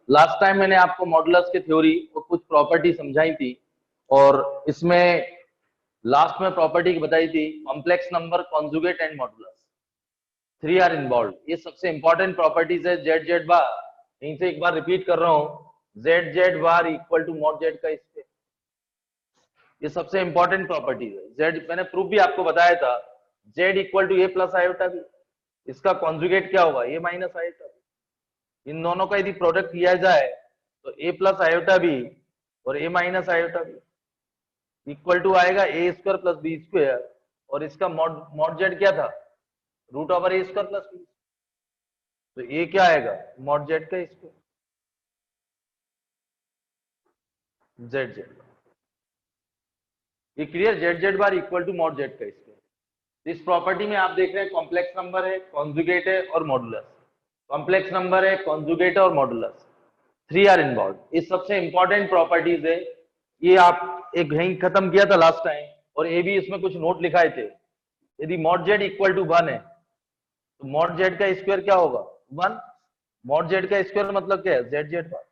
Last time मैंने आपको modulus की थ्योरी और कुछ प्रॉपर्टी समझाई थी, और इसमें लास्ट में प्रॉपर्टी बताई थी complex number, conjugate and modulus, 3 are involve. ये सबसे इंपॉर्टेंट प्रॉपर्टीज है। जेड जेड बार, यहीं से एक बार रिपीट कर रहा हूं, Z Z bar equal to mod Z का स्क्वायर। ये सबसे इंपॉर्टेंट प्रॉपर्टीज है। जेड मैंने प्रूफ भी आपको बताया था, Z equal to A plus iota B, इसका कॉन्जुगेट क्या होगा, ए माइनस आयोटा बी। इन दोनों का यदि प्रोडक्ट लिया जाए तो ए प्लस आयोटा बी और A minus iota B equal to आएगा A square plus B square, और इसका मॉड जेड क्या था, root over A square plus B. तो ए क्या आएगा, मॉड जेड का स्क्वायर, जेड जेड। ये clear, Z Z bar equal to mod Z का स्क्वायर। इस प्रॉपर्टी में आप देख रहे हैं कॉम्प्लेक्स नंबर है, कॉन्जुगेट है और मॉडुलस। कॉम्प्लेक्स नंबर है, कॉन्जुगेट है और मॉडुलस, 3 आर इन्वॉल्व। ये सबसे इंपॉर्टेंट प्रॉपर्टीज है। ये आप एक यहीं खत्म किया था लास्ट टाइम, और ये भी इसमें कुछ नोट लिखाए थे। यदि मॉड जेड इक्वल टू 1 है तो मॉड जेड का स्क्वायर क्या होगा, 1। मॉड जेड का स्क्वायर मतलब क्या है, जेड जेड बार।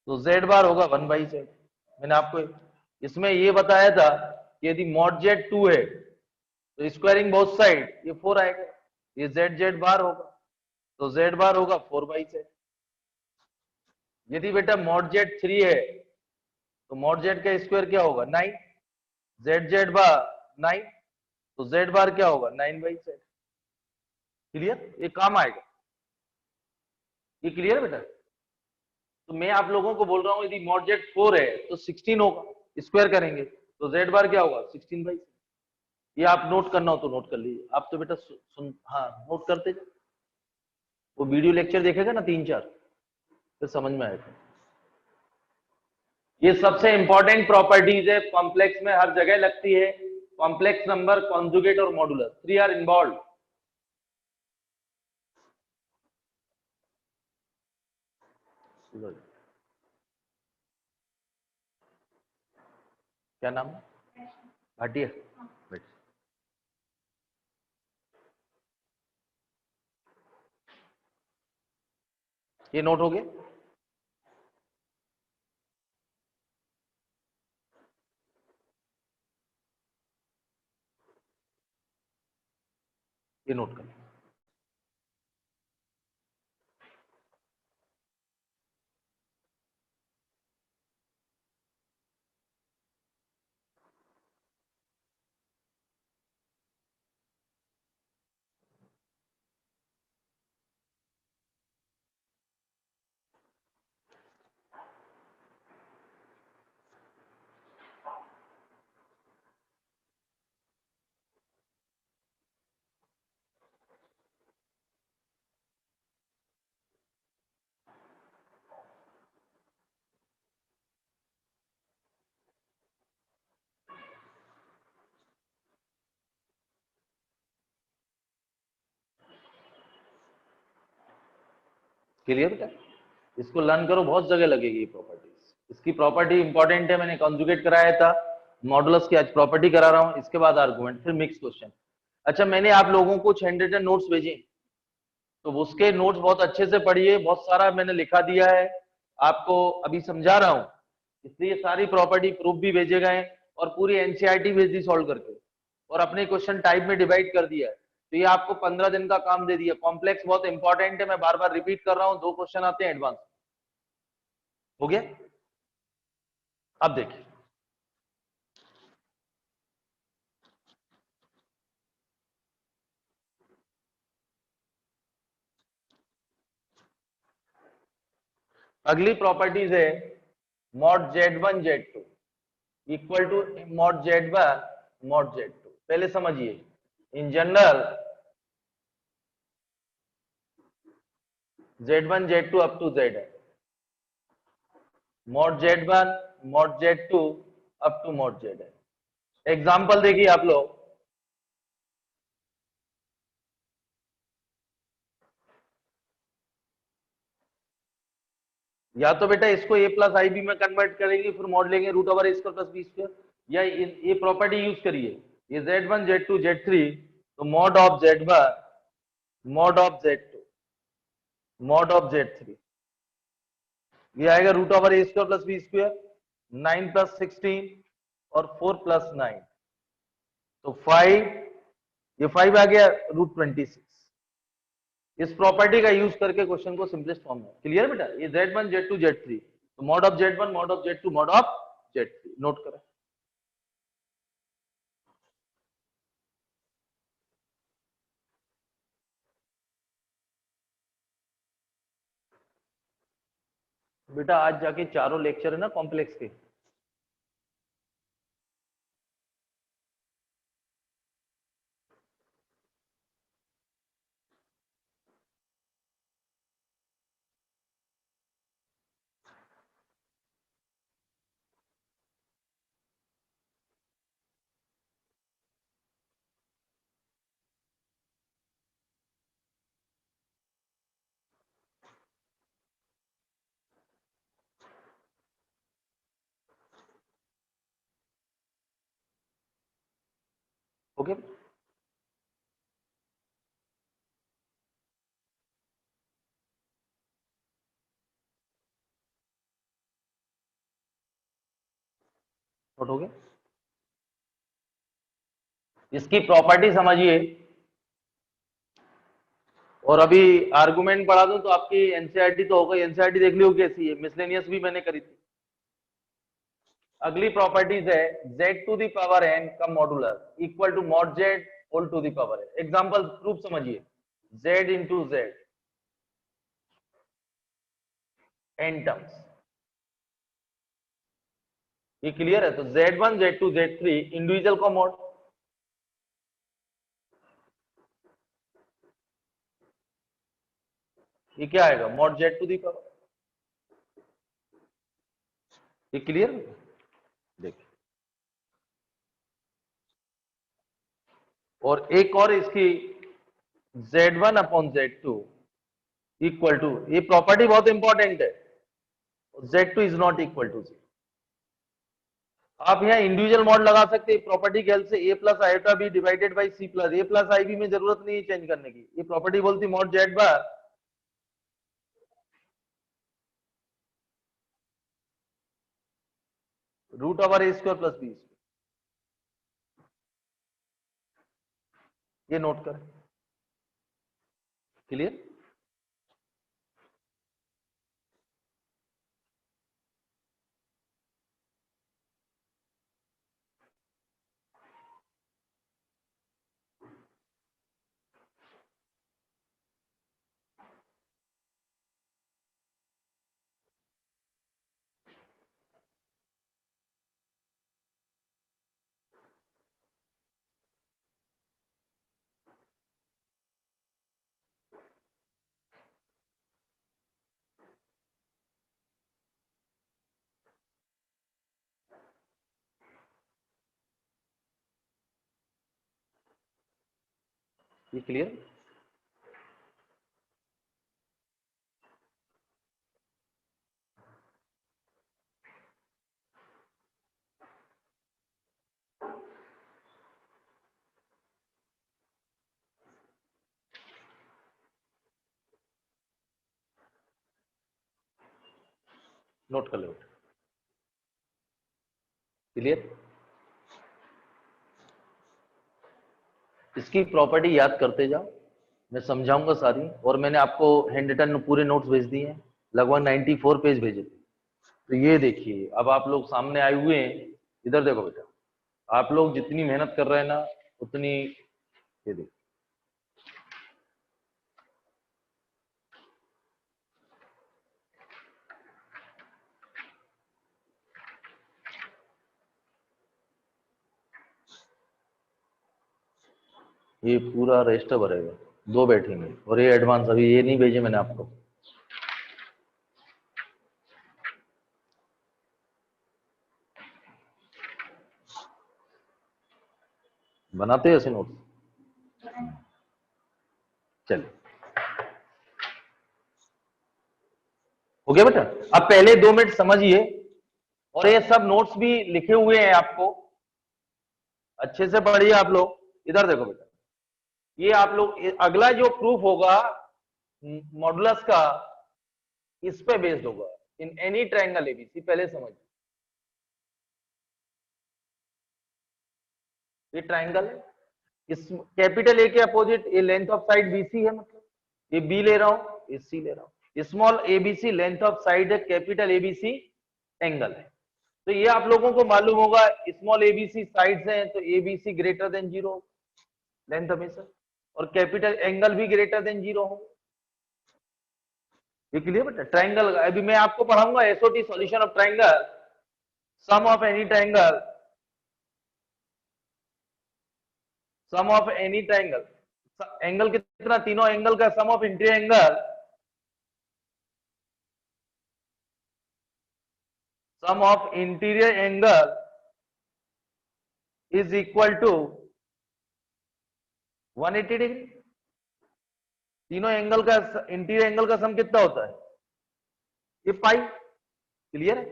तो जेड बार होगा 1/z। मैंने आपको इसमें ये बताया था कि यदि मॉड जेड 2 है तो स्क्वायरिंग बोथ साइड ये 4 आएगा, ये जेड जेड बार होगा, तो जेड बार होगा 4/z। यदि बेटा मॉड जेड 3 है तो मॉड जेड का स्क्वायर क्या होगा, 9, जेड जेड बार 9, तो जेड बार क्या होगा, 9/z। क्लियर, ये काम आएगा, ये क्लियर बेटा। तो मैं आप लोगों को बोल रहा हूं यदि मॉड जेड 4 है तो 16 होगा, स्क्वायर करेंगे तो जेड बार क्या होगा, 16/। ये आप नोट करना हो तो नोट कर लीजिए। आप तो बेटा सुन, हाँ नोट करते जाओ, वो वीडियो लेक्चर देखेगा ना 3-4, फिर समझ में आएगा। ये सबसे इंपॉर्टेंट प्रॉपर्टीज है, कॉम्प्लेक्स में हर जगह लगती है। कॉम्प्लेक्स नंबर, कॉन्जुगेट और मॉडुलस, 3 आर इन्वॉल्व। क्या नाम है, भाटिया। ये नोट हो गया। ये नोट कर, क्लियर बेटा। इसको लर्न करो, बहुत जगह लगेगी ये प्रॉपर्टीज। इसकी प्रॉपर्टी इंपॉर्टेंट है, मैंने कॉन्जुगेट कराया था, मॉडुलस की आज प्रॉपर्टी करा रहा हूं, इसके बाद आर्गुमेंट, फिर मिक्स क्वेश्चन। अच्छा, मैंने आप लोगों को 6 हैंडरिटन नोट्स भेजे, तो उसके नोट्स बहुत अच्छे से पढ़िए, बहुत सारा मैंने लिखा दिया है आपको, अभी समझा रहा हूं। इसलिए सारी प्रॉपर्टी प्रूफ भी भेजे गए और पूरी एनसीईआरटी भेज दी सॉल्व करके, और अपने क्वेश्चन टाइप में डिवाइड कर दिया है। तो ये आपको 15 दिन का काम दे दिया। कॉम्प्लेक्स बहुत इंपॉर्टेंट है, मैं बार बार रिपीट कर रहा हूं, 2 क्वेश्चन आते हैं एडवांस। हो गया, अब देखिए अगली प्रॉपर्टीज है mod Z1 Z2 equal to mod Z1 mod Z2। पहले समझिए, in general Z1 Z2 up to Z है, mod Z1 mod Z2 up to mod Z है। एग्जाम्पल देखिए आप लोग, या तो बेटा इसको a प्लस आई बी में कन्वर्ट करेंगे, फिर मॉड लेंगे root over A square plus B square, या ये प्रॉपर्टी यूज करिए, ये Z1 Z2 Z3, तो mod of Z1 mod of Z2 mod of Z3, ये आएगा root over A square plus B square, 9 plus 16 और 4 प्लस 9, तो 5, ये 5 आ गया रूट 26। इस प्रॉपर्टी का यूज करके क्वेश्चन को सिंपलेस्ट फॉर्म में, क्लियर बेटा? ये Z1 Z2 Z3, तो mod of Z1 mod of Z2 mod of Z3 note करें। बेटा आज जाके चारों लेक्चर है ना कॉम्प्लेक्स के, ओके? नोट हो गया? इसकी प्रॉपर्टी समझिए, और अभी आर्गुमेंट पढ़ा दूं तो आपकी एनसीईआरटी तो हो गई, एनसीईआरटी देख ली होगी कैसी है, मिसलेनियस भी मैंने करी थी। अगली प्रॉपर्टीज है z to the power n का modulus equal to mod z whole to the power n। Example proof समझिए, z into z n terms, ये क्लियर है? तो z1 z2 z3 इंडिविजुअल का मॉड, ये क्या आएगा? Mod z to the power, ये क्लियर? देखिए, और एक और इसकी z1 upon z2 equal to, ये प्रॉपर्टी बहुत इंपॉर्टेंट है, z2 is not equal to 0। आप यहाँ इंडिविजुअल मॉड लगा सकते हैं प्रॉपर्टी के हेल्प से, a plus iota B divided by C plus A plus I B में जरूरत नहीं है चेंज करने की। ये प्रॉपर्टी बोलती mod Z bar root over A square plus B square, ये नोट करें। क्लियर? ये क्लियर? नोट कर लो। क्लियर? इसकी प्रॉपर्टी याद करते जाओ, मैं समझाऊंगा सारी, और मैंने आपको हैंड रिटन पूरे नोट्स भेज दिए हैं, लगभग 94 पेज भेजे थे। तो ये देखिए, अब आप लोग सामने आए हुए हैं, इधर देखो बेटा, आप लोग जितनी मेहनत कर रहे हैं ना उतनी, ये देखो ये पूरा रजिस्टर भरेगा, 2 बैठेंगे, और ये एडवांस अभी ये नहीं भेजे मैंने आपको। बनाते हैं ऐसे नोट्स? चलिए, हो गया बेटा? अब पहले 2 मिनट समझिए, और ये सब नोट्स भी लिखे हुए हैं आपको, अच्छे से पढ़िए आप लोग। इधर देखो बेटा, ये आप लोग अगला जो प्रूफ होगा मॉडुलस का, इस पे बेस्ड होगा। इन एनी ट्रायंगल एबीसी, पहले समझ, ये ट्रायंगल है, इस कैपिटल ए के अपोजिट ये लेंथ ऑफ साइड बीसी है, मतलब ये बी ले रहा हूं, ये सी ले रहा हूं, small ABC length of side है, कैपिटल एबीसी एंगल है। तो ये आप लोगों को मालूम होगा, स्मॉल एबीसी साइड्स हैं तो एबीसी ग्रेटर देन 0 लेंथ हमेशा, और कैपिटल एंगल भी ग्रेटर देन 0 हो। ये क्लियर बेटा? ट्रायंगल अभी मैं आपको पढ़ाऊंगा SOT solution of triangle, sum of any triangle, sum of any triangle, angle कितना, तीनों एंगल का sum of interior angle, sum of interior angle is equal to 180 degree. तीनों एंगल का इंटीरियर एंगल का सम कितना होता है? ये पाई। क्लियर है?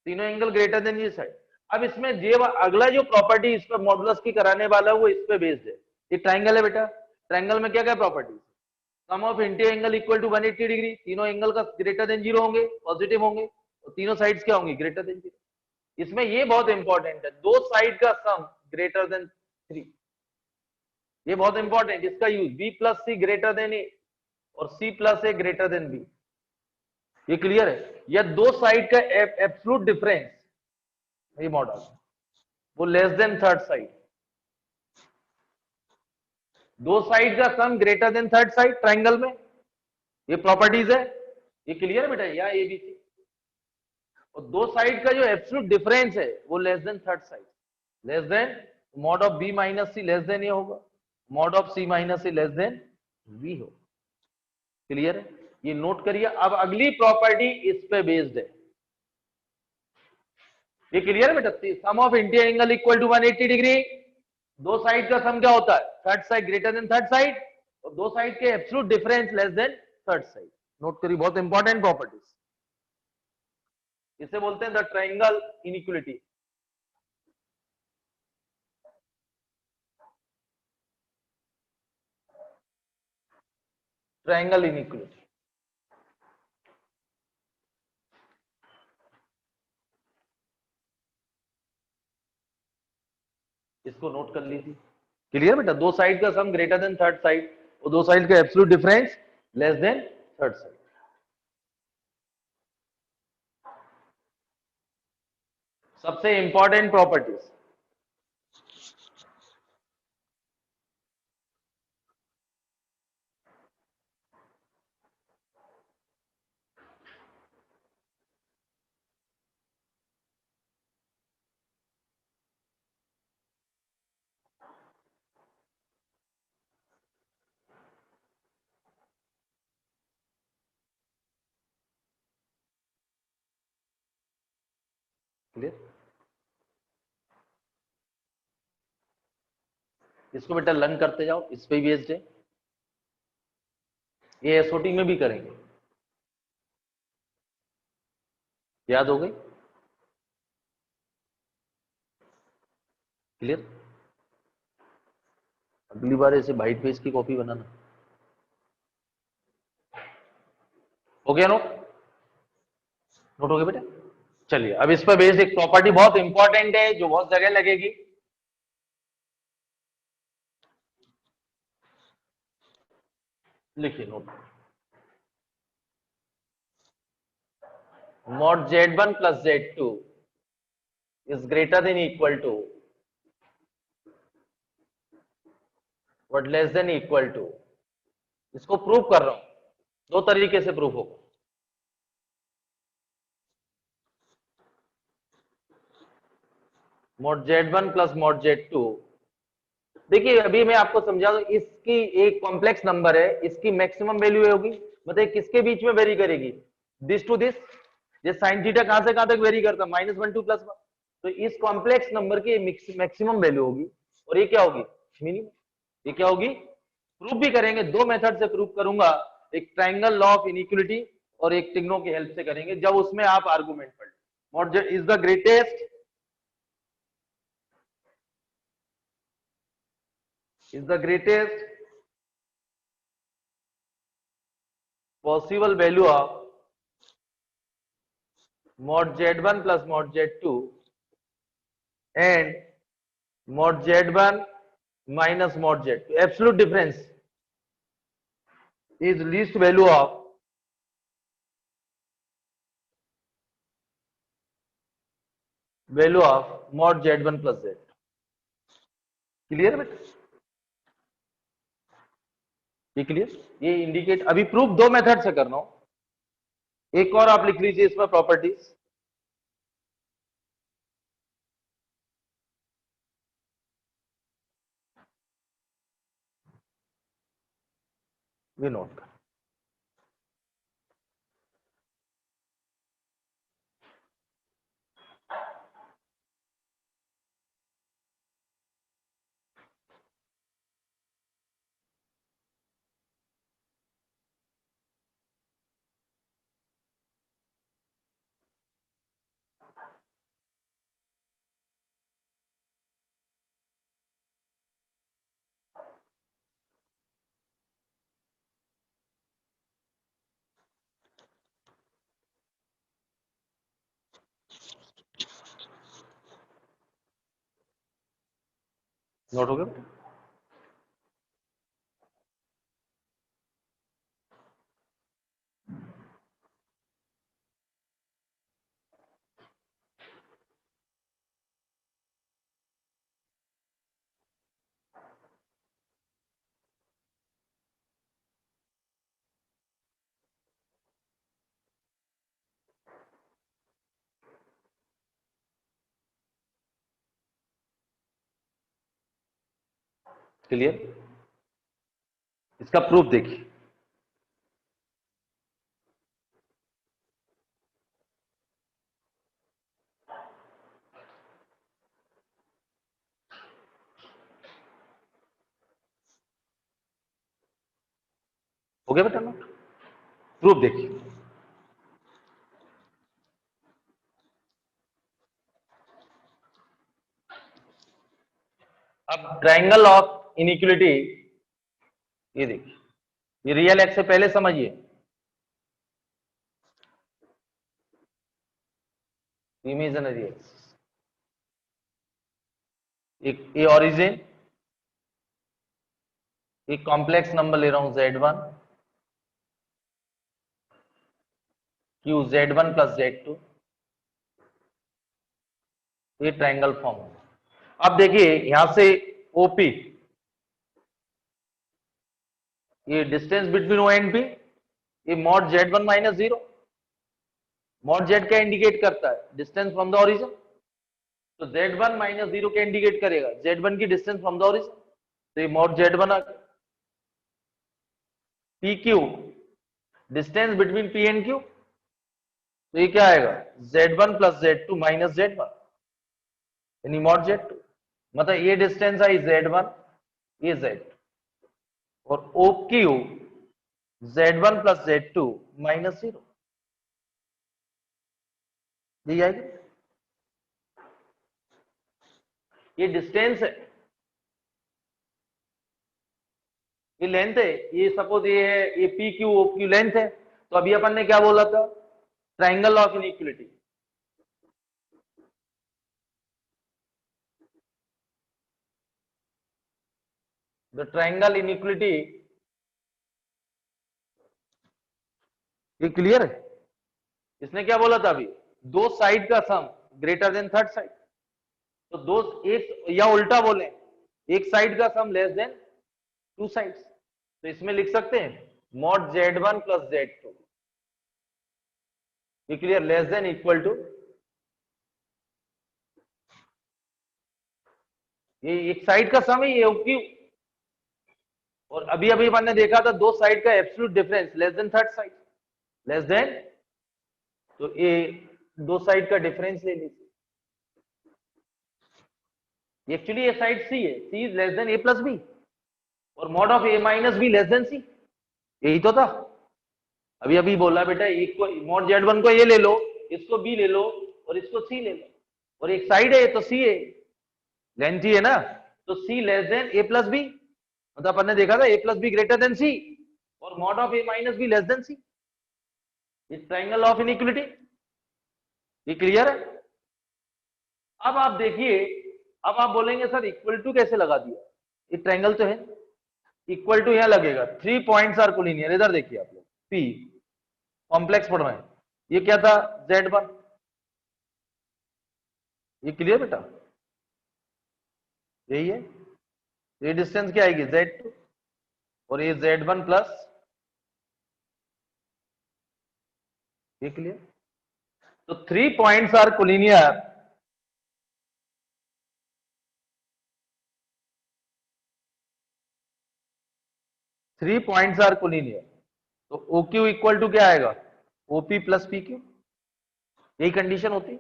तीनों एंगल ग्रेटर देन ये साइड। अब इसमें जो अगला जो प्रॉपर्टी इस पर मॉडुलस की कराने वाला है वो इस पे बेस्ड है। ये ट्रायंगल है बेटा, ट्रायंगल में क्या क्या property, sum of interior angle equal to 180 degree, तीनों एंगल का ग्रेटर देन 0 होंगे, पॉजिटिव होंगे, और तीनों साइड्स क्या होंगी, ग्रेटर देन 0। इसमें ये बहुत इंपॉर्टेंट है, दो साइड का सम ग्रेटर देन 3, ये बहुत इंपॉर्टेंट, इसका यूज बी प्लस सी ग्रेटर देन ए और सी प्लस ए ग्रेटर देन बी। ये क्लियर है? या दो साइड का एब्सोल्यूट डिफरेंस, ये मॉडल वो लेस देन थर्ड साइड, दो साइड का sum greater than third side triangle में, ये प्रॉपर्टीज है। ये क्लियर है बेटा? या एबीसी, और दो साइड का जो एब्सोल्यूट डिफरेंस है वो less than third side, less than mod of B minus C less than ये होगा, mod of C minus C less than V हो। क्लियर है? ये नोट करिए। अब अगली प्रॉपर्टी इस पे बेस्ड है। ये क्लियर है बेटा? Sum of interior angle equal to 180 degree, दो साइड का सम क्या होता है, third side greater than third side, और दो साइड के absolute difference less than third side. Note करिए, बहुत इंपॉर्टेंट प्रॉपर्टीज, इसे बोलते हैं the triangle inequality. Triangle inequality, इसको नोट कर लीजिए। क्लियर बेटा? दो साइड का sum greater than third side और दो साइड का absolute difference less than third side. सबसे इंपॉर्टेंट प्रॉपर्टीज, क्लियर? इसको बेटा लर्न करते जाओ, इस पे बेस्ड है, ये एसओटी में भी करेंगे। याद हो गई? क्लियर? अगली बार ऐसे व्हाइट पेज की कॉपी बनाना। हो गया नोट? नोट हो गया बेटा? चलिए, अब इस पर बेस्ड एक प्रॉपर्टी बहुत इंपॉर्टेंट है जो बहुत जगह लगेगी। लिखिए note, mod z1 plus z2 is greater than equal to what less than equal to, इसको प्रूव कर रहा हूं, दो तरीके से प्रूफ होगा। mod z1 plus mod z2, देखिए अभी मैं आपको समझा दूं, इसकी एक कॉम्प्लेक्स नंबर है, इसकी मैक्सिमम वैल्यू होगी, मतलब किसके बीच में वेरी करेगी, दिस टू दिस, ये साइन थीटा कहां से कहां तक वेरी करता है, -1 to +1, तो इस कॉम्प्लेक्स नंबर की मैक्सिमम वैल्यू होगी, और ये क्या होगी, मिनिमम। ये क्या होगी, प्रूफ भी करेंगे, दो मेथड से प्रूफ करूंगा, एक ट्रायंगल लॉ ऑफ इनइक्वालिटी और एक टिग्नो की हेल्प से करेंगे, जब उसमें आप आर्गुमेंट पढ़, mod is the greatest, is the greatest possible value of mod z1 plus mod z2 and mod z1 minus mod z2. Absolute difference is least value of mod z1 plus z. Clear बेटा? ये clear? ये indicate अभी proof दो method से करना हो, एक और आप लिख लीजिए इसमें प्रॉपर्टीज। नोट कर नोट हो गया? क्लियर? इसका प्रूफ देखिए। हो गया बेटा नोट? प्रूफ देखिए। अब ट्रायंगल ऑफ इनइक्वलिटी, ये देखिए, ये रियल एक्स से पहले समझिए, इमेजिनरी एक्स, एक ये ओरिजिन, एक कॉम्प्लेक्स नंबर ले रहा हूं z1, Q z1 plus z2, ये ट्रायंगल फॉर्म होगा। अब देखिए यहां से ओपी, ये distance between O and P, ये mod z1 minus 0, mod z क्या इंडिकेट करता है? डिस्टेंस फ्रॉम द ओरिजिन, तो z1 माइनस 0 क्या इंडिकेट करेगा? z1 की डिस्टेंस फ्रॉम द ओरिजिन, तो ये मॉड z1 आ गया। P Q, distance between P and Q, तो ये क्या आएगा? z1 plus z2 minus z1, यानी मॉड z2, मतलब ये डिस्टेंस आई z1, ये z, और O Q z1 plus z2 minus 0, यही आएगी। ये डिस्टेंस है, ये लेंथ है, ये सपोज ये है, ये P Q O Q length है, तो अभी अपन ने क्या बोला था? Triangle of inequality, the triangle inequality, ये क्लियर है? इसने क्या बोला था अभी? दो साइड का sum greater than third side, तो दो, एक या उल्टा बोले, एक साइड का sum less than two sides, तो इसमें लिख सकते हैं मॉड z1 प्लस z2, ये clear, less than equal to, ये एक साइड का सम है, ये क्यू, और अभी अभी मैंने देखा था दो साइड का absolute difference less than third side, less then, तो ये दो साइड का डिफरेंस ले लीजिए, एक्चुअली ये साइड सी है, C is less than A plus B, और mod of A minus B less than C, यही तो था। अभी अभी बोला बेटा, एक को मॉड z1 को ये ले लो, इसको बी ले लो, और इसको सी ले लो, और एक साइड है तो सी है, लेंथ ही है ना, तो C less than A plus B, मतलब अपन ने देखा था A plus B greater than C, और mod of A minus B less than C, इस ट्रायंगल ऑफ इनइक्वलिटी। ये क्लियर है? अब आप देखिए, अब आप बोलेंगे सर इक्वल टू कैसे लगा दिया, ये ट्रायंगल तो है, इक्वल टू यहां लगेगा, 3 पॉइंट्स आर कोलिनियर। इधर देखिए आप लोग, पी कॉम्प्लेक्स पढ़ रहे हैं, ये क्या था, Z1। ये क्लियर बेटा, यही है, ये डिस्टेंस क्या आएगी, Z2, और ये Z1 प्लस, ये क्लियर। तो 3 points are collinear, three points are collinear, तो OQ इक्वल टू क्या आएगा, OP प्लस PQ, यही कंडीशन होती है।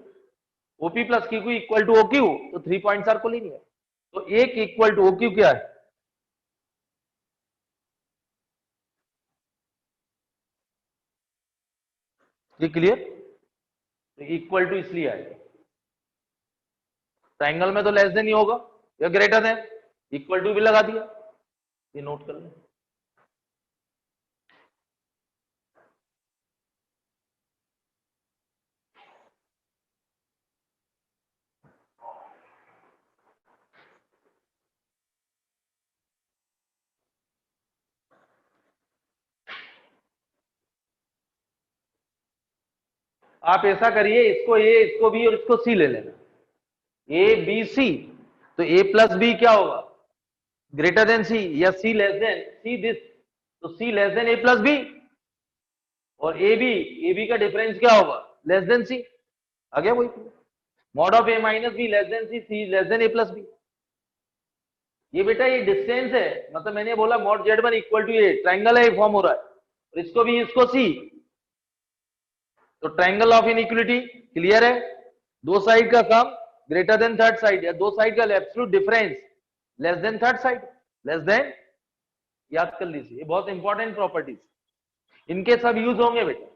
OP plus QQ equal to OQ, तो 3 पॉइंट्स आर कोलिनियर। तो एक इक्वल टू OQ क्या है, ये क्लियर। तो इक्वल टू इसलिए आएगा, ट्रायंगल में तो लेस देन ही होगा या ग्रेटर देन, इक्वल टू भी लगा दिया, ये नोट कर लें। आप ऐसा करिए, इसको A, इसको B और इसको C ले लेना, ABC, तो A प्लस B क्या होगा, ग्रेटर देन C, या C less than C this, तो C less than A plus B, और AB का डिफरेंस क्या होगा, लेस देन C, आ गया वही, mod of A minus B less than C less than A plus B। ये बेटा ये डिस्टेंस है, मतलब मैंने बोला mod Z1 equal to A, triangle है, फॉर्म हो रहा है, और इसको भी, इसको C, तो ट्रायंगल ऑफ इनइक्वलिटी क्लियर है, दो साइड का sum greater than third side, या दो साइड का absolute difference less than third side, less then, याद कर लीजिए, ये बहुत इंपॉर्टेंट प्रॉपर्टीज, इनके सब यूज होंगे बेटा।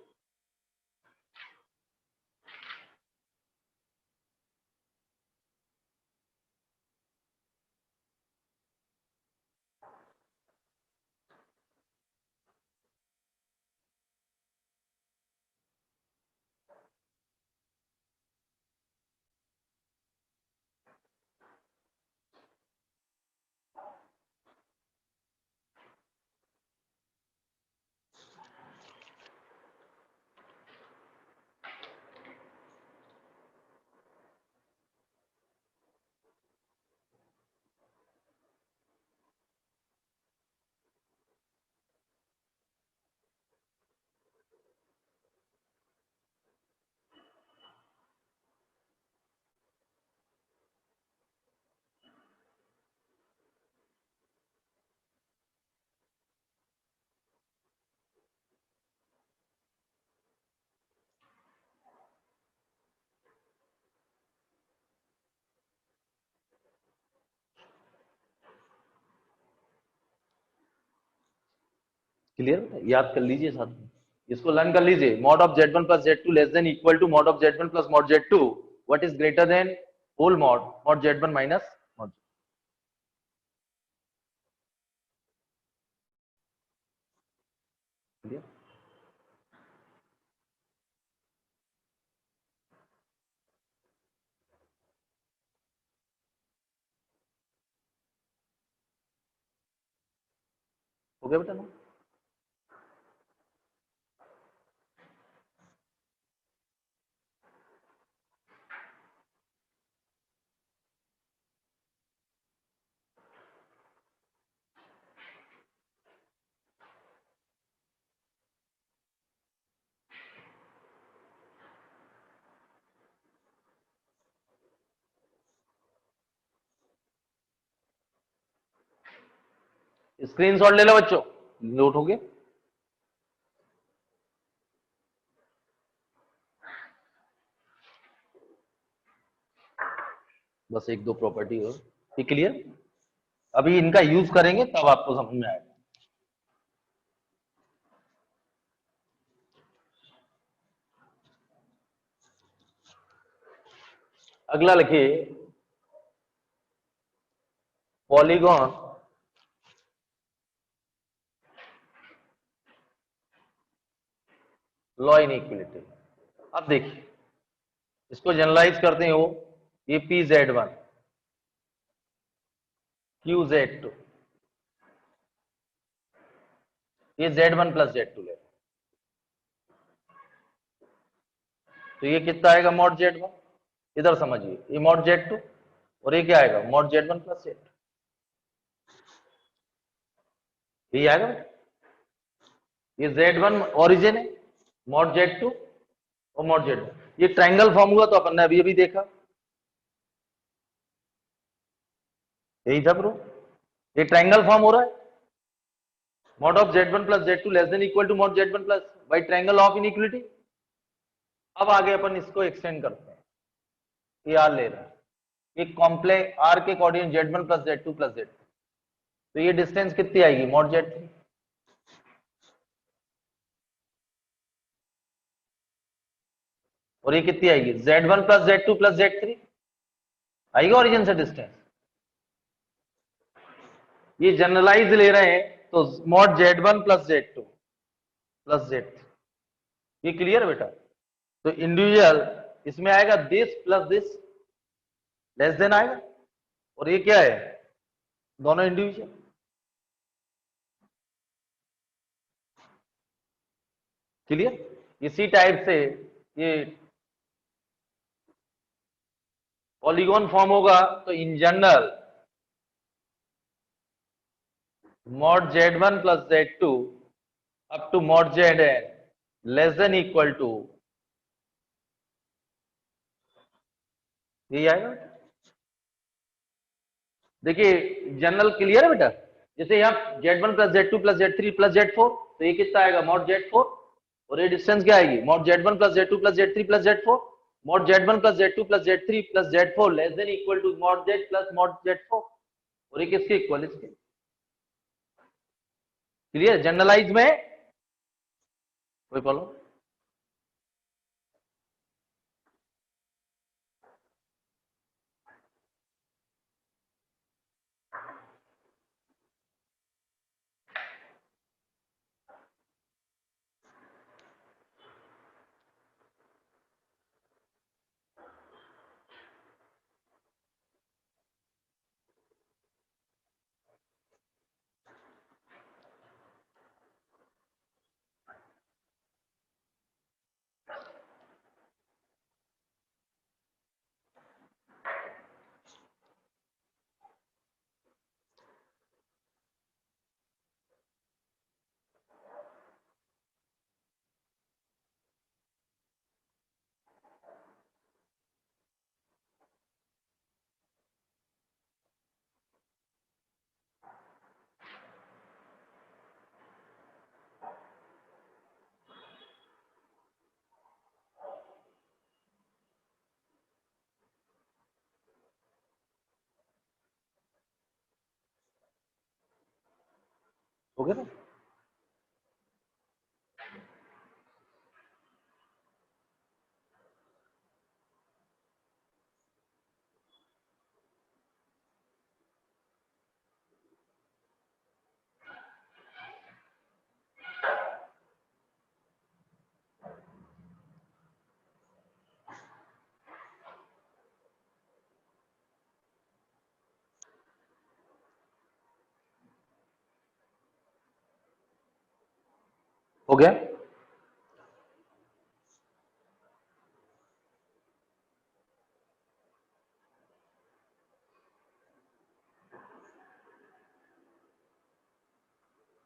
क्लियर, याद कर लीजिए साथ में, इसको लर्न कर लीजिए, mod of Z1 plus Z2 less than equal to mod of Z1 plus mod Z2, what is greater than whole mod Z1 minus mod. Clear, हो गया बेटा ना। स्क्रीनशॉट ले लो बच्चों, नोट हो गया। बस एक दो प्रॉपर्टी और, ये क्लियर, अभी इनका यूज करेंगे तब आपको समझ में आएगा। अगला लिखिए, पॉलीगॉन लॉ इनइक्वलिटी। अब देखिए, इसको जनरलाइज करते हैं वो, ये P Z one Q Z two, ये Z one plus Z two ले, तो ये कितना आएगा मॉड जेड वन, इधर समझिए ये मॉड जेड टू, और ये क्या आएगा mod Z one plus Z, यही आएगा। ये जेड वन ओरिजिन है, मॉड जेड टू और मॉड जेड वन, ये ट्रायंगल फॉर्म हुआ तो अपन ने अभी अभी देखा, यही था ब्रो, ये ट्रायंगल फॉर्म हो रहा है, mod of Z one plus Z two less than equal to mod Z one plus by triangle of inequality. अब आगे अपन इसको एक्सटेंड करते हैं, ये आर ले रहे हैं, ये कॉम्प्लेक्स आर के coordinate Z one plus Z two plus Z, तो ये डिस्टेंस कितनी आएगी मॉड जेड थ्री, और ये कितनी आएगी Z one plus Z two plus Z three, आएगी ओरिजिन से डिस्टेंस। ये जनरलाइज ले रहे हैं तो mod Z one plus Z two plus Z three, ये क्लियर बेटा। तो इंडिविजुअल इसमें आएगा this plus this less than आएगा, और ये क्या है दोनों इंडिविजुअल, क्लियर। इसी टाइप से ये पॉलीगॉन फॉर्म होगा, तो in general mod z1 plus z2 up to mod zn less than equal to, यही आएगा। देखिए जनरल क्लियर है बेटा, जैसे यहाँ z1 plus z2 plus z3 plus z4, तो ये कितना आएगा mod z4, और ये डिस्टेंस क्या आएगी mod z1 plus z2 plus z3 plus z4, mod z1 plus z2 plus z3 plus z4 less than equal to mod z plus mod z4, और ये किसके इक्वल, इसके, क्लियर। जनरलाइज में कोई प्रॉब्लम, हो गया ना। हो गया,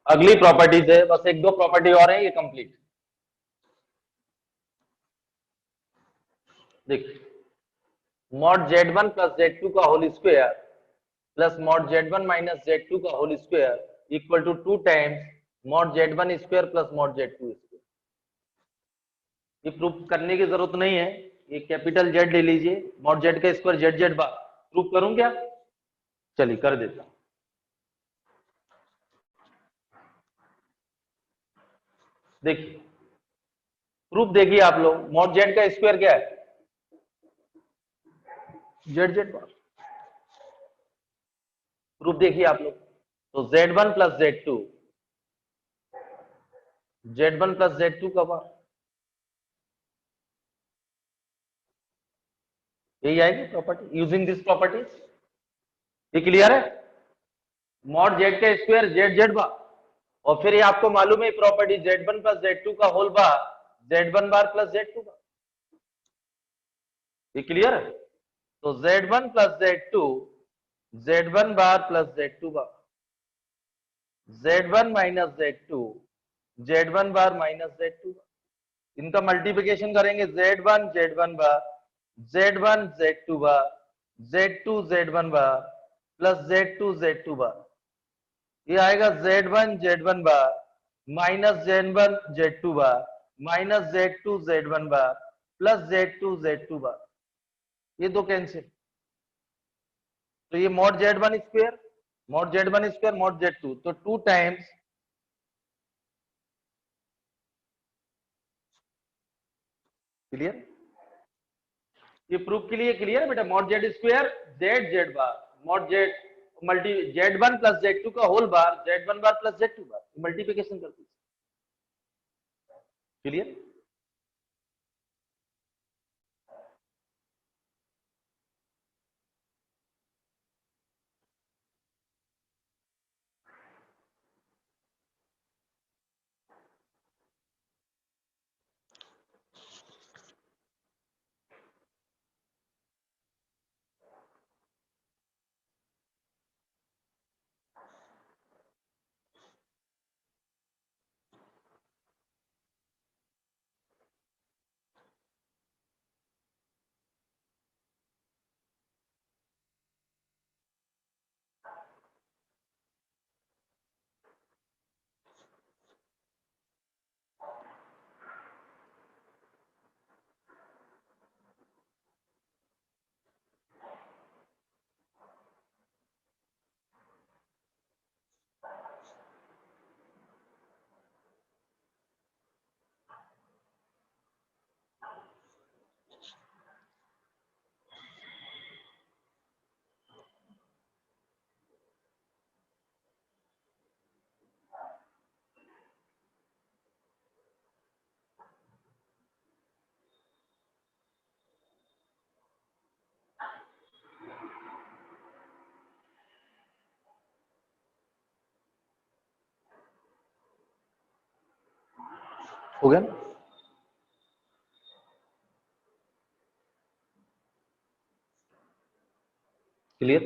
अगली प्रॉपर्टीज है, बस एक दो प्रॉपर्टी और है, ये कंप्लीट। देख मॉड z1 प्लस z2 का whole square plus mod z1 minus z2 का whole square equal to 2 times mod z1 square plus mod z2 square. ये प्रूफ करने की जरूरत नहीं है, ये कैपिटल Z ले लीजिए, मॉड z का स्क्वायर z z बार, प्रूफ करूं क्या, चलिए कर देता हूं। देखिए प्रूफ देखिए आप लोग, मॉड z का स्क्वायर क्या है z z बार, प्रूफ देखिए आप लोग, तो z1 plus z2, z1 plus z2 का बार, यही आएगी प्रॉपर्टी यूजिंग दिस प्रॉपर्टीज। ये क्लियर है? मॉड जेड का स्क्वायर जेड जेड बार, और फिर ये आपको मालूम है प्रॉपर्टी z1 प्लस z2 का whole bar z1 bar plus z2 बार। ये क्लियर है? तो z1 plus z2 z1 bar plus z2 बार, z1 माइनस z2 z1 बार माइनस z2 बार, इनका मल्टीप्लिकेशन करेंगे z1 z1 बार z1 z2 बार z2 z1 bar plus z2 z2 बार। ये आएगा z1 z1 बार minus z1 z2 बार minus z2 z1 bar plus z2 z2 बार। ये दो cancel, तो ये mod z1 square mod z1 square mod z2, तो 2 times clear. ये proof के लिए क्लियर है बेटा, mod Z square Z Z bar mod Z multi z1 plus z2 का whole bar z1 bar plus z2 bar multiplication कर दीजिए। Clear? हो गया ना? क्लियर?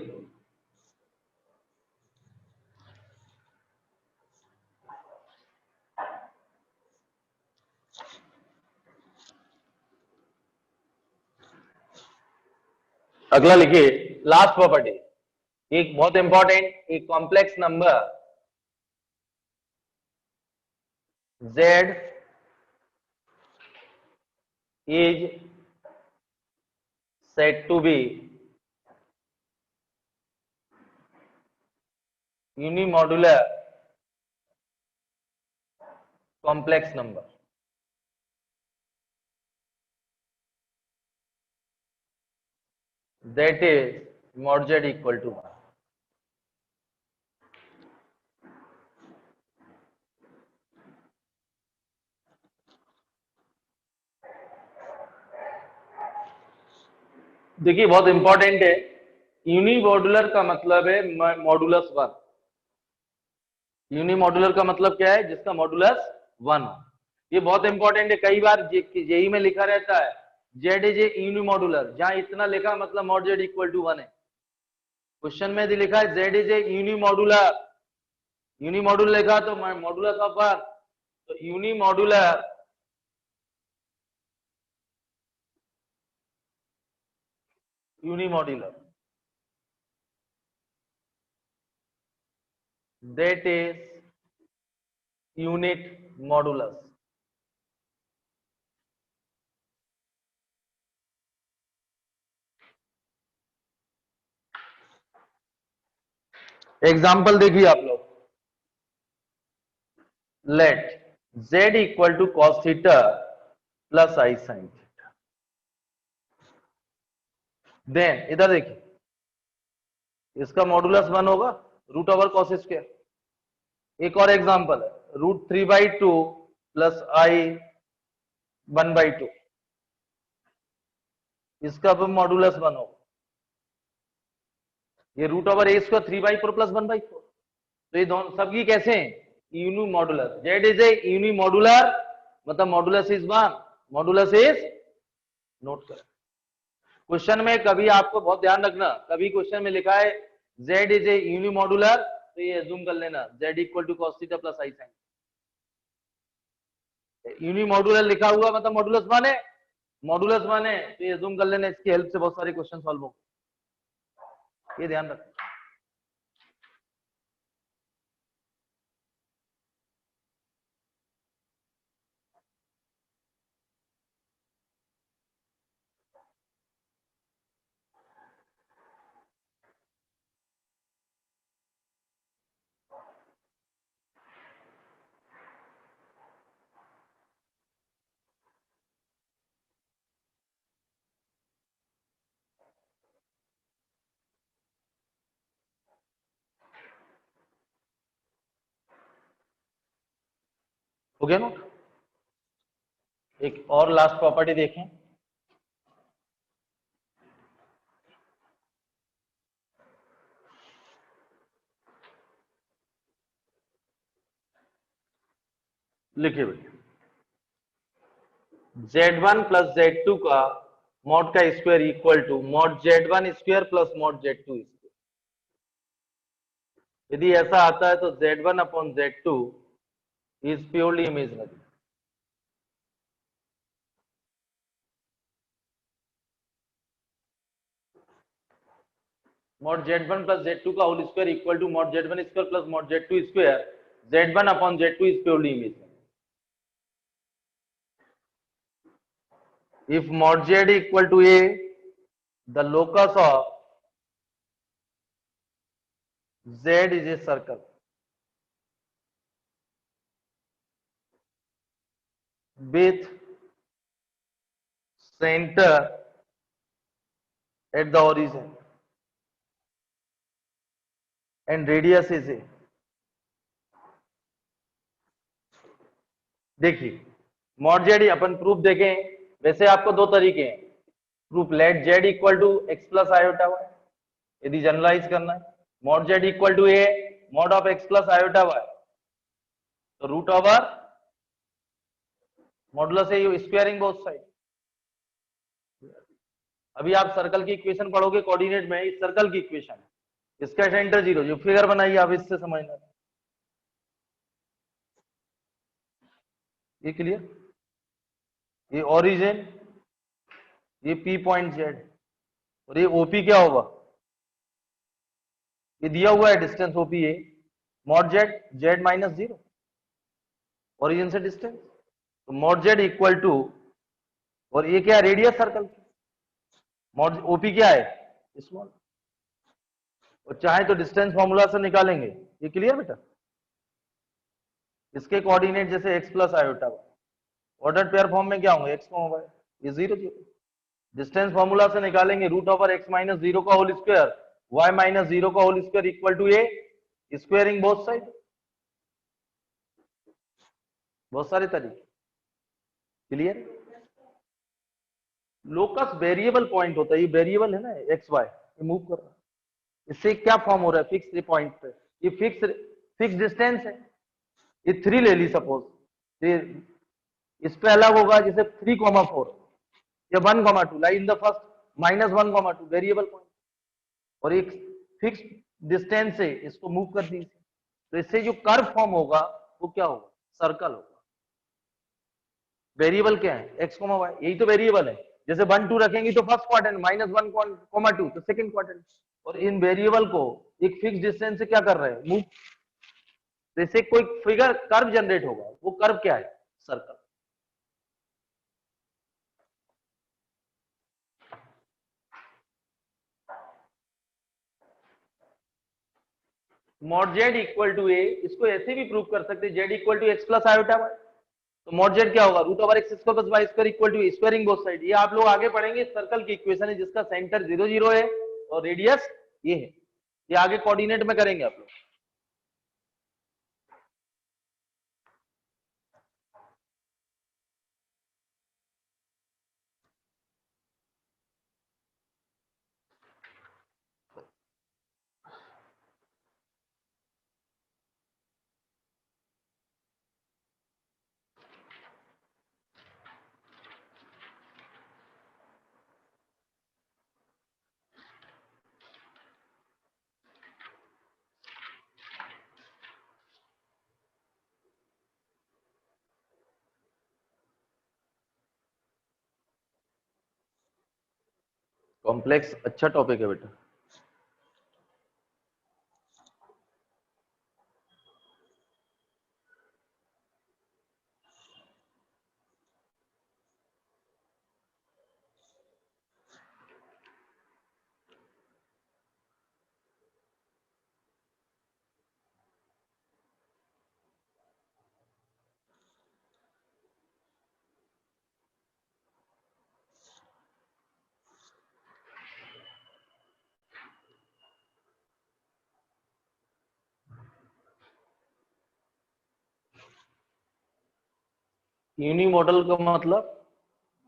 अगला लिखिए लास्ट प्रॉपर्टी, एक बहुत इंपॉर्टेंट, एक complex number z is said to be unimodular complex number। That is mod z equal to 1। देखिए बहुत इंपॉर्टेंट है, यूनिमॉड्यूलर का मतलब है मॉडुलस 1। यूनिमॉड्यूलर का मतलब क्या है? जिसका मॉडुलस 1 हो। ये बहुत इंपॉर्टेंट है, कई बार जेई में लिखा रहता है जेड इज ए यूनिमॉड्यूलर, जहां इतना लिखा मतलब मॉड जेड इक्वल टू 1 है। क्वेश्चन में भी लिखा है Z is a unimodular, unimodule लिखा तो मॉडुलस ऑफ 1, तो unimodular unimodular that is unit modulus। Example देखिए आप लोग, let z equal to cos theta plus i sin theta, then इधर देखिए इसका मॉडुलस 1 होगा रूट ओवर cos स्क्वायर। एक और एग्जांपल है रूट 3/2 प्लस i 1/2, इसका भी मॉडुलस 1 होगा। ये root over A square 3/4 plus 1/4, तो ये दोनों सबकी कैसे हैं, unimodular. Z is a unimodular, मतलब modulus is 1, modulus is, note कर क्वेश्चन में कभी आपको बहुत ध्यान रखना, कभी क्वेश्चन में लिखा है z is a unimodular, तो ये अज्यूम कर लेना z equal to cos theta plus I sine. Unimodular लिखा हुआ मतलब मॉडुलस 1 है, मॉडुलस 1 है, तो ये अज्यूम कर लेना, इसकी हेल्प से बहुत सारे क्वेश्चन सॉल्व हो, ये ध्यान रखना। हो गया नोट। एक और लास्ट प्रॉपर्टी देखें, लिखिए बेटा, z1 प्लस z2 का मॉड का square equal to mod z1 square plus mod z2 square. यदि ऐसा आता है तो z1 upon z2 is purely imaginary. Mod z1 plus z2 का whole square equal to mod z1 square plus mod z2 square, z1 upon z2 is purely imaginary. If mod z equal to a, the locus of z is a circle with center at the origin and radius is a। देखिए mod Z अपन proof देखें, वैसे आपको दो तरीके हैं proof, let Z equal to X plus iota Y, यदि generalize करना है mod Z equal to A mod of X plus iota Y, तो root over modulus A squaring both side. अभी आप सर्कल की इक्वेशन पढ़ोगे कोऑर्डिनेट में, इस सर्कल की इक्वेशन, इसका सेंटर 0, जो फिगर बनाइए आप इससे समझना, ये क्लियर। ये ओरिजिन, ये पी पॉइंट जेड, और ये ओपी क्या होगा, ये दिया हुआ है distance OP A, mod Z Z minus 0, origin से डिस्टेंस, तो मॉड जेड इक्वल टू, और ये क्या रेडियस सर्कल की, मॉड ओपी क्या है स्मॉल, और चाहे तो डिस्टेंस फॉर्मूला से निकालेंगे। ये क्लियर बेटा। इसके कोऑर्डिनेट जैसे x plus iota, order pair form में क्या होंगे x वाई, ये 0 0, डिस्टेंस फॉर्मूला से निकालेंगे रूट ओवर x माइनस 0 का होल स्क्वायर y माइनस 0 का whole square equal to a, squaring both side. बहुत सारे तरीके, क्लियर। लोकस वेरिएबल पॉइंट होता है, ये वेरिएबल है ना एक्स वाई, ये मूव कर रहा है, इससे क्या फॉर्म हो रहा है फिक्स पॉइंट पे, ये फिक्स डिस्टेंस है, ये 3 ले ली सपोज, ये इस पे अलग होगा जैसे 3,4 या 1,2 lie in the first -1,2 variable point, और एक फिक्स डिस्टेंस से इसको मूव कर दी, तो इससे जो कर्व फॉर्म होगा वो क्या होगा, सर्कल होगा। वेरिएबल क्या है एक्स कोमा वाई, यही तो वेरिएबल है। जैसे 1 2 रखेंगे तो फर्स्ट क्वाड्रेंट, -1,2 तो सेकंड क्वाड्रेंट, और इन वेरिएबल को एक फिक्स डिस्टेंस से क्या कर रहे हैं मूव, जैसे कोई फिगर कर्व जनरेट होगा, वो कर्व क्या है circle. Mod Z equal to A, इसको ऐसे भी प्रूव कर सकते हैं Z equal to X plus iota Y, तो मॉड जेड क्या होगा root over X square plus Y square equal to squaring both side. ये आप लोग आगे पढ़ेंगे, सर्कल की इक्वेशन है जिसका सेंटर 0 0 है और रेडियस ये है, ये आगे कोऑर्डिनेट में करेंगे आप लोग। कॉम्प्लेक्स अच्छा टॉपिक है बेटा। यूनी मॉडल का मतलब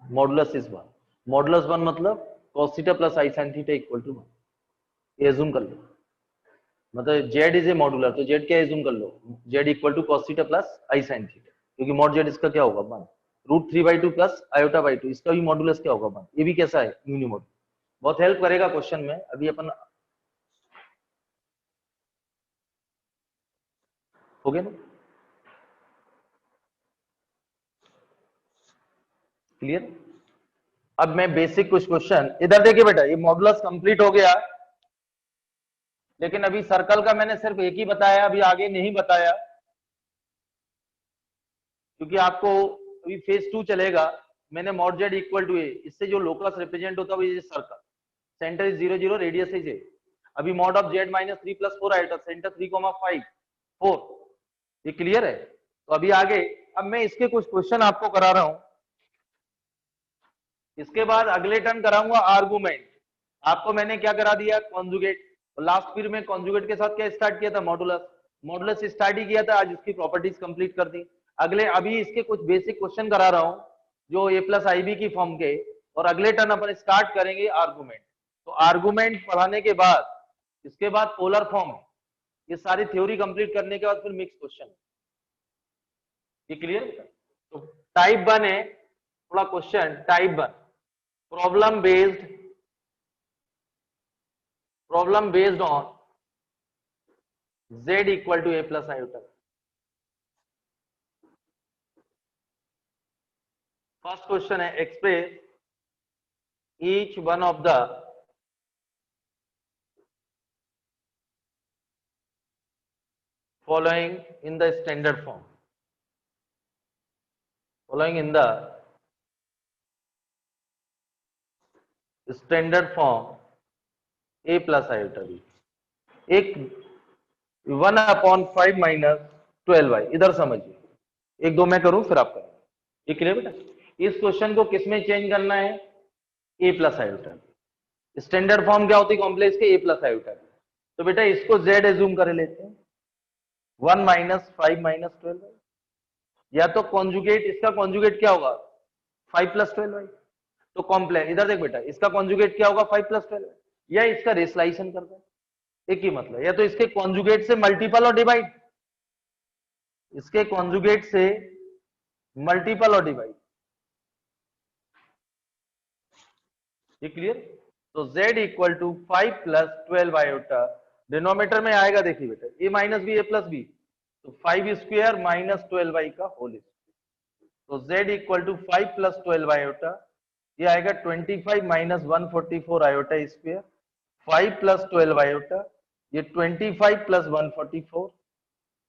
मॉडुलस इज 1, मॉडुलस 1 मतलब cos theta plus I sin theta equal to 1। ये एज्यूम कर लो, मतलब z इज ए मॉडुलर, तो z क्या एज्यूम कर लो, z equal to cos theta plus I sin theta, क्योंकि मॉड z इसका क्या होगा 1, √3/2 प्लस आयोटा/2, इसका भी मॉडुलस क्या होगा 1। ये भी कैसा है, यूनी मॉडुलस। बहुत हेल्प करेगा क्वेश्चन में। अभी अपन हो गया ना, क्लियर। अब मैं बेसिक कुछ क्वेश्चन इधर देखिए बेटा, ये मॉडुलस कंप्लीट हो गया, लेकिन अभी सर्कल का मैंने सिर्फ एक ही बताया, अभी आगे नहीं बताया, क्योंकि आपको अभी फेज 2 चलेगा। मैंने mod Z equal to A, इससे जो लोकस रिप्रेजेंट होता है वो ये circle, centre is 0 0, radius is A. अभी mod of Z minus 3 plus 4 आएगा, सेंटर 3,5 4। ये क्लियर है। तो अभी आगे, अब मैं इसके कुछ क्वेश्चन आपको करा रहा हूं, इसके बाद अगले टर्न कराऊंगा आर्गुमेंट। आपको मैंने क्या करा दिया, कॉन्जुगेट। लास्ट पीरियड में कॉन्जुगेट के साथ क्या स्टार्ट किया था, मॉडुलस। मॉडुलस स्टार्ट ही किया था, आज इसकी प्रॉपर्टीज कंप्लीट कर दी। अगले अभी इसके कुछ बेसिक क्वेश्चन करा रहा हूं जो ए प्लस आई बी की फॉर्म के, और अगले टर्न अपन स्टार्ट करेंगे आर्गुमेंट। तो आर्गुमेंट पढ़ाने के बाद, इसके बाद पोलर फॉर्म, ये सारी थ्योरी कंप्लीट करने के बाद फिर मिक्स क्वेश्चन। ये क्लियर। तो टाइप 1 है थोड़ा question, type 1 problem based on z equal to a plus iota। First question है, express each one of the following in the standard form, following in the standard form a plus iota b। एक 1/5 minus 12y, इधर समझिए, एक दो मैं करूं फिर आप करें। ये क्लियर बेटा। इस क्वेश्चन को किसमें चेंज करना है, a plus iota. Standard form क्या होती है कॉम्प्लेक्स के, a प्लस आयोटा। तो बेटा इसको z एज्यूम कर लेते हैं, 1 माइनस 5 माइनस 12y, या तो कॉन्जुगेट, इसका कॉन्जुगेट क्या होगा 5 प्लस 12y। तो कॉम्प्लेक्स इधर देख बेटा, इसका कॉन्जुगेट क्या होगा 5 प्लस 12y, या इसका रेशलाइजेशन कर दो, एक ही मतलब, या तो इसके कॉन्जुगेट से मल्टीपल और डिवाइड, इसके कॉन्जुगेट से मल्टीपल और डिवाइड। ये क्लियर। तो z equal to 5 plus 12 iota, denominator में आएगा देखिए बेटा, a minus B A plus B, तो 5 स्क्वायर माइनस 12y का होल स्क्वायर। तो z equal to 5 plus 12 iota, ये आएगा 25 minus 144 iota square, 5 plus 12 iota, ये 25 प्लस 144,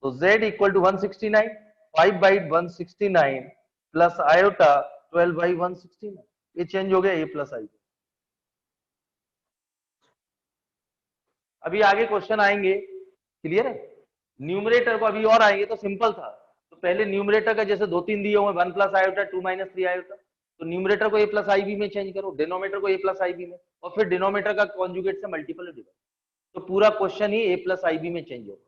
तो z equal to 169, 5 by 169 plus iota 12 by 169, ये चेंज हो गया a प्लस आई। अभी आगे क्वेश्चन आएंगे, क्लियर है। न्यूमरेटर को अभी और आएंगे तो सिंपल था, तो पहले न्यूमरेटर का जैसे 2-3 दिए हुए 1 प्लस आयोटा 2 माइनस 3 आयोटा, तो न्यूमरेटर को a प्लस आई बी में चेंज करो, डिनोमिनेटर को a प्लस आई बी में, और फिर डिनोमिनेटर का कॉन्जुगेट से मल्टीपल डिवाइड, तो पूरा क्वेश्चन ही a प्लस आई बी में चेंज होगा।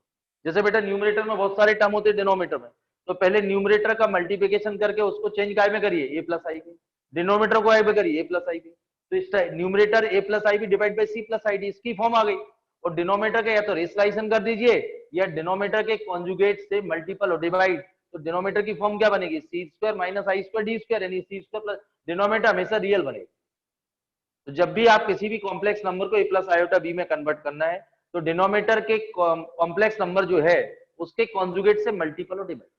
जैसे बेटा न्यूमरेटर में बहुत सारे टर्म होते हैं डिनोमिनेटर में, तो पहले न्यूमरेटर का मल्टीप्लिकेशन करके उसको चेंज काय में करिए a plus I B, denominator को आई में करिए a प्लस आई बी, तो इस numerator a plus I B divide by c plus I D, इसकी फॉर्म आ गई। और डिनोमिनेटर का या तो रेशलाइजेशन कर दीजिए, या डिनोमिनेटर के कॉन्जुगेट से मल्टीपल और डिवाइड, तो डिनोमिनेटर की फॉर्म क्या बनेगी, सी स्क्वायर माइनस आई स्क्वायर डी स्क्वायर, यानी सी स्क्वायर प्लस, डिनोमिनेटर हमेशा रियल बनेगा। तो जब भी आप किसी भी कॉम्प्लेक्स नंबर को a प्लस आयोटा b में कन्वर्ट करना है, तो डिनोमिनेटर के कॉम्प्लेक्स नंबर जो है उसके कॉन्जुगेट से मल्टीपल और डिवाइड,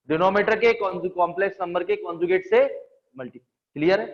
डिनोमिनेटर के कॉम्प्लेक्स नंबर के कॉन्जुगेट से मल्टीपल। क्लियर है।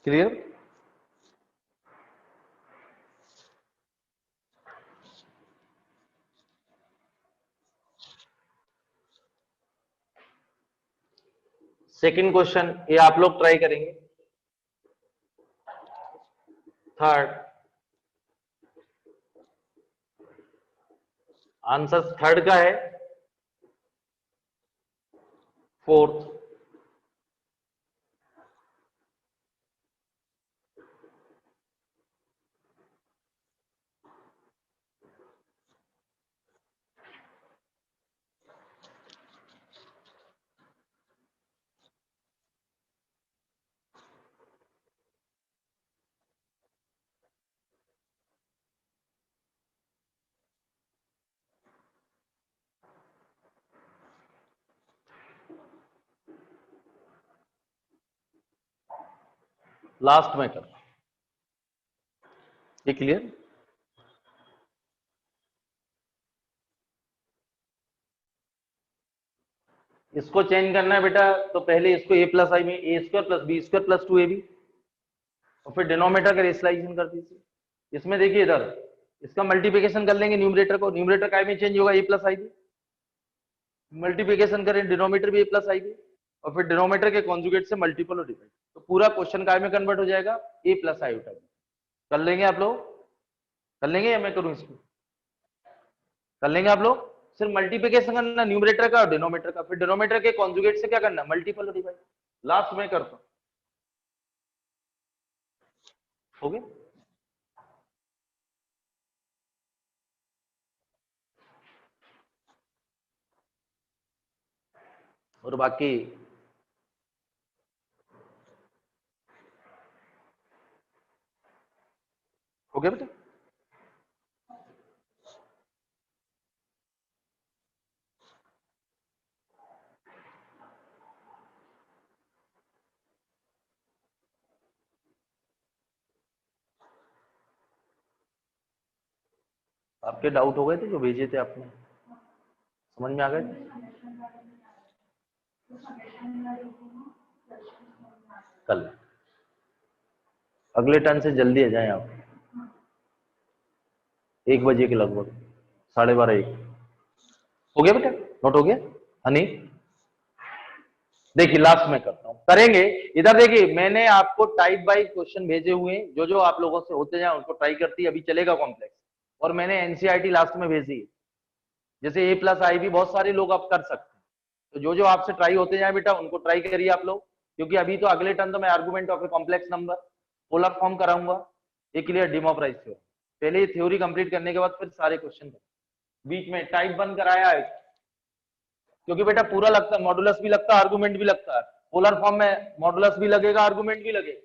क्लियर? सेकंड क्वेश्चन ये आप लोग ट्राई करेंगे। थर्ड आंसर थर्ड का है। फोर्थ लास्ट में कर। ये क्लियर? इसको चेंज करना है बेटा, तो पहले इसको a प्लस आई में A square plus B square plus 2ab और फिर डिनोमिनेटर का रेशनलाइजेशन कर दीजिए। इसमें देखिए इधर इसका मल्टीप्लिकेशन कर लेंगे न्यूमरेटर को, न्यूमरेटर काय में चेंज होगा a प्लस आई, मल्टीप्लिकेशन करें डिनोमिनेटर भी a प्लस आई और फिर डिनोमिनेटर के कॉन्जुगेट से मल्टीपल और डिवाइड, तो पूरा क्वेश्चन काय में कन्वर्ट हो जाएगा a प्लस आयोटा में। कर लेंगे आप लोग? कर लेंगे या मैं करूं इसको? कर लेंगे आप लोग? सिर्फ मल्टीप्लिकेशन करना न्यूमरेटर का और डिनोमिनेटर का, फिर डिनोमिनेटर के कॉन्जुगेट से क्या करना मल्टीपल और डिवाइड। लास्ट में करता हूं, हो गया? और बाकी हो गया बेटा? आपके डाउट हो गए थे जो भेजे थे आपने, समझ में आ गए थे? कल अगले टर्न से जल्दी आ जाएं आप, 1 बजे के लगभग, 12:30 1। हो गया बेटा? नोट हो गया? हनी देखिए लास्ट में करता हूं, करेंगे। इधर देखिए मैंने आपको टाइप बाई क्वेश्चन भेजे हुए हैं, जो जो आप लोगों से होते जाए उनको ट्राई करती, अभी चलेगा कॉम्प्लेक्स, और मैंने एनसीईआरटी लास्ट में भेजी है। जैसे ए प्लस आई भी बहुत सारे लोग आप कर सकते हैं, तो जो जो आपसे ट्राई होते जाए बेटा उनको ट्राई करिए आप लोग, क्योंकि अभी तो अगले टर्न तो मैं argument of a complex number polar form कराऊंगा। ये क्लियर? डी मोपराइज थ्योरम पहले ये थ्योरी कंप्लीट करने के बाद फिर सारे क्वेश्चन बीच में टाइप 1 कराया है, क्योंकि बेटा पूरा लगता है, मॉडुलस भी लगता है आर्गुमेंट भी लगता है, पोलर फॉर्म में मॉडुलस भी लगेगा आर्गुमेंट भी लगेगा।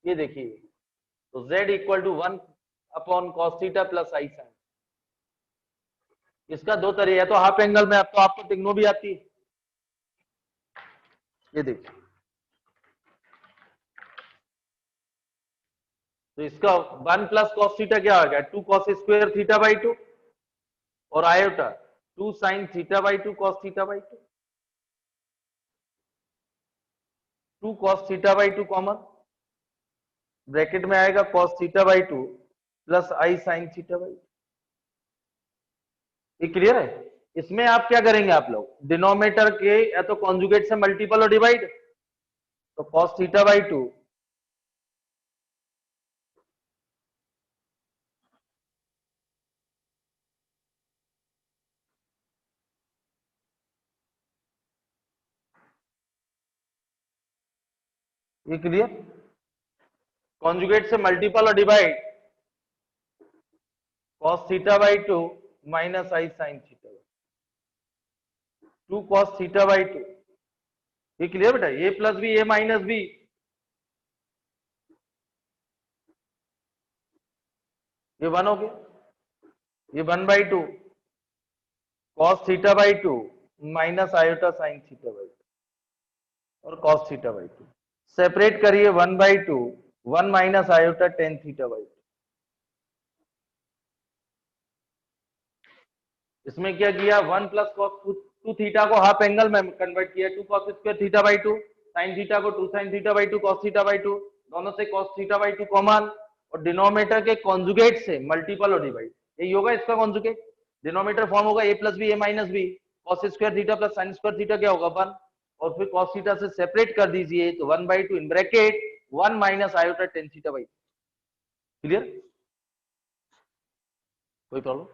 ये देखिए तो z equal to 1 upon cos theta plus I sine, इसका दो तरीके है, तो हाफ एंगल में तो आपको टिग्नो भी आती है। ये देखिए तो इसका 1 प्लस कॉस थीटा क्या आ गया 2 कॉस स्क्वायर थीटा बाई 2 और iota 2 sine theta by 2 cos theta by 2, 2 cos theta by 2 common, bracket में आएगा cos theta by 2 plus I sign theta by 2। ये क्लियर है? इसमें आप क्या करेंगे आप लोग डिनोमिनेटर के या तो कॉन्जुगेट से मल्टीपल और डिवाइड, तो कॉस थीटा बाई 2 ये क्लियर? कॉन्जुगेट से मल्टीपल और divide cos theta by 2 minus I sign theta by 2 cos theta by 2। ये क्लियर बेटा? ए प्लस बी ए माइनस बी, ये 1 हो गया, ये 1/2 cos theta by 2 minus iota sine theta by 2 और cos थीटा बाई 2 सेपरेट करिए 1/2 1 minus iota tan theta by 2। इसमें क्या किया 1 प्लस कॉस 2 थीटा को हाफ एंगल में कन्वर्ट किया 2 cos square theta by 2 sine theta को 2 sine theta by 2 cos theta by 2 दोनों से cos थीटा बाई 2 कॉमन, और डिनोमिनेटर के कॉन्जुगेट से मल्टीपल और डिवाइड, यही होगा इसका कॉन्जुगेट। डिनोमिनेटर फॉर्म होगा a plus B a minus B, cos square theta plus sin square theta क्या होगा 1, और फिर cos थीटा से सेपरेट कर दीजिए तो 1/2 in bracket 1 minus iota tan theta by. Clear? कोई प्रॉब्लम?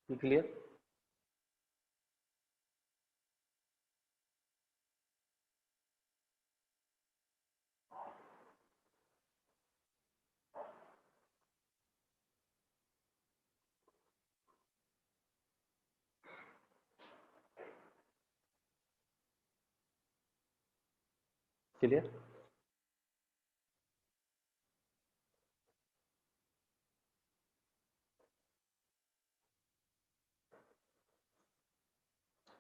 क्लियर? क्लियर?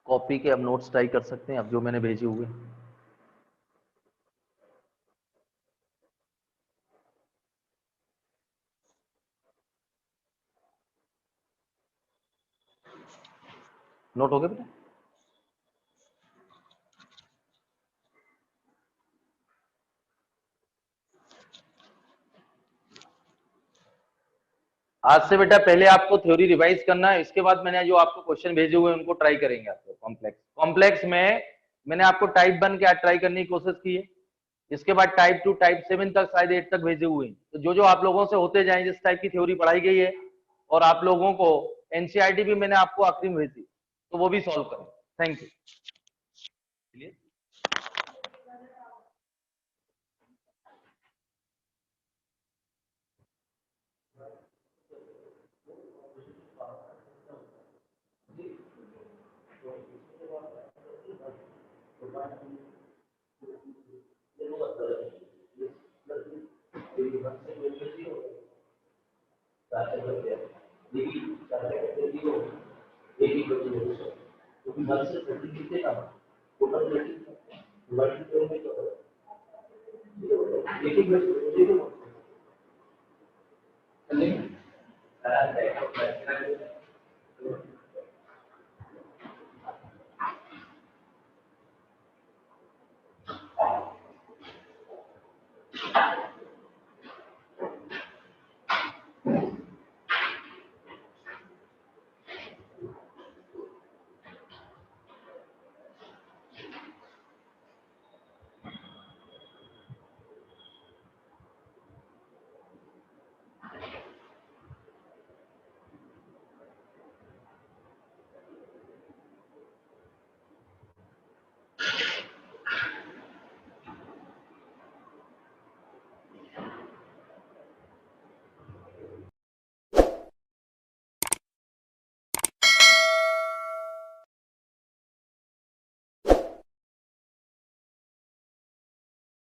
कॉपी के अब नोट्स ट्राई कर सकते हैं अब जो मैंने भेजे हुए। नोट हो गए बेटा? आज से बेटा पहले आपको थ्योरी रिवाइज करना है, इसके बाद मैंने जो आपको क्वेश्चन भेजे हुए हैं उनको ट्राई करेंगे। आपको कॉम्प्लेक्स में मैंने आपको टाइप 1 के ट्राई करने की कोशिश की है, इसके बाद टाइप 2 टाइप 7 तक शायद 8 तक भेजे हुए हैं। तो जो आप लोगों से होते जाए जिस टाइप की थ्योरी पढ़ाई गई है, और आप लोगों को एनसीईआरटी भी मैंने आपको आखिरी में भेजी, तो वो भी सॉल्व करें। Thank you.